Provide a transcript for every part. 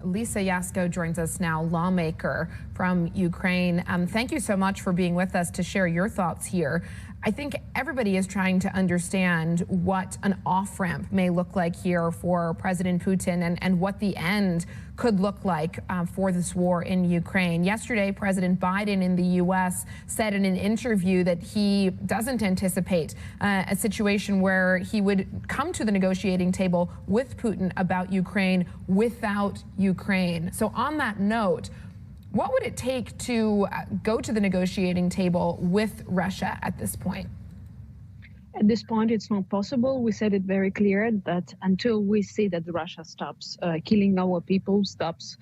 Lisa Yasko joins us now, lawmaker from Ukraine. Thank you so much for being with us to share your thoughts here. I think everybody is trying to understand what an off-ramp may look like here for President Putin and what the end could look like for this war in Ukraine. Yesterday, President Biden in the U.S. said in an interview that he doesn't anticipate a situation where he would come to the negotiating table with Putin about Ukraine without Ukraine. So on that note, what would it take to go to the negotiating table with Russia at this point? At this point, it's not possible. We said it very clear that until we see that Russia stops killing our people, stops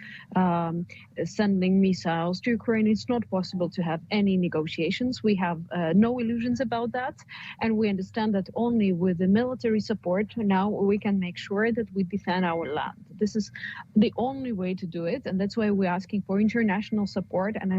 sending missiles to Ukraine, it's not possible to have any negotiations. We have no illusions about that. And we understand that only with the military support now we can make sure that we defend our land. This is the only way to do it. And that's why we're asking for international support and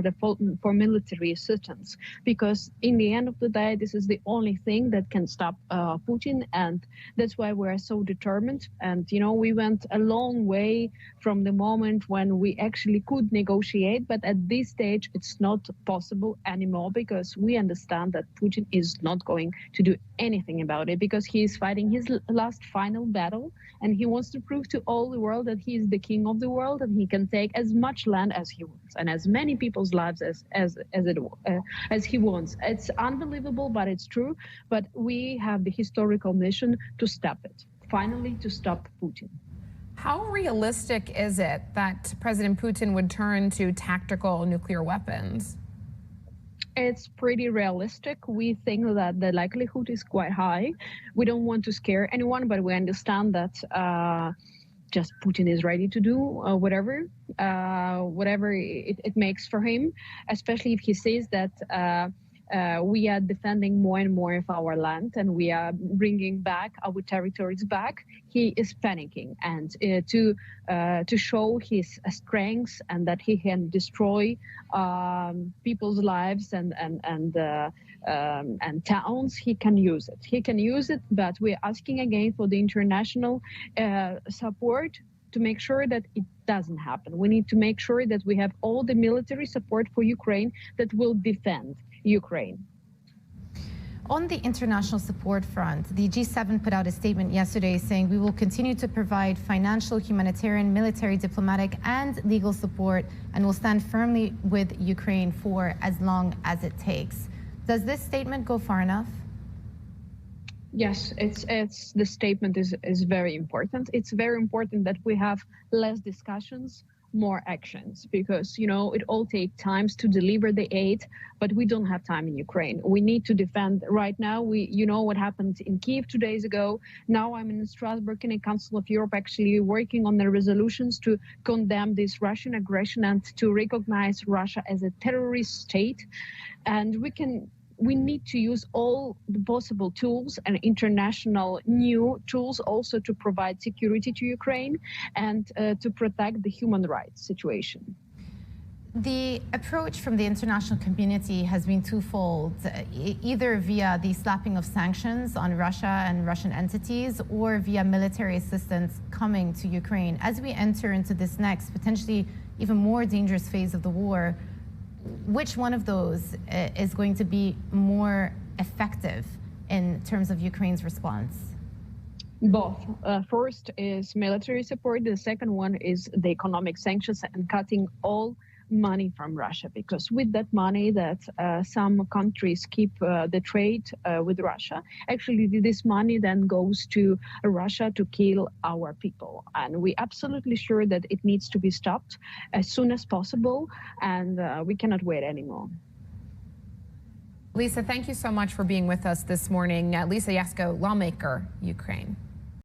for military assistance. Because in the end of the day, this is the only thing that can stop Putin, and that's why we are so determined. And we went a long way from the moment when we actually could negotiate, but at this stage it's not possible anymore, because we understand that Putin is not going to do anything about it, because he is fighting his last final battle, and he wants to prove to all the world that he is the king of the world, and he can take as much land as he wants and as many people's lives as he wants. It's unbelievable, but it's true. But we have the historical mission to stop it, finally to stop Putin. How realistic is it that President Putin would turn to tactical nuclear weapons? It's pretty realistic. We think that the likelihood is quite high. We don't want to scare anyone, but we understand that just Putin is ready to do whatever it makes for him, especially if he says that we are defending more and more of our land and we are bringing back our territories back. He is panicking, and to show his strengths and that he can destroy people's lives and towns, he can use it. He can use it, but we're asking again for the international support to make sure that it doesn't happen. We need to make sure that we have all the military support for Ukraine that will defend Ukraine. On the international support front, the G7 put out a statement yesterday saying we will continue to provide financial, humanitarian, military, diplomatic, and legal support, and will stand firmly with Ukraine for as long as it takes. Does this statement go far enough? Yes, it's the statement is very important. It's very important that we have less discussions, more actions, because it all takes time to deliver the aid, but we don't have time in Ukraine. We need to defend right now. You know what happened in Kyiv 2 days ago. Now I'm in Strasbourg in the Council of Europe, actually working on the resolutions to condemn this Russian aggression and to recognize Russia as a terrorist state. And we need to use all the possible tools and international new tools also to provide security to Ukraine and to protect the human rights situation. The approach from the international community has been twofold, either via the slapping of sanctions on Russia and Russian entities or via military assistance coming to Ukraine. As we enter into this next, potentially even more dangerous phase of the war, which one of those is going to be more effective in terms of Ukraine's response? Both. First is military support. The second one is the economic sanctions and cutting all money from Russia, because with that money that some countries keep the trade with Russia, actually this money then goes to Russia to kill our people. And we're absolutely sure that it needs to be stopped as soon as possible, and we cannot wait anymore. Lisa, thank you so much for being with us this morning. Lisa Yasko, lawmaker, Ukraine.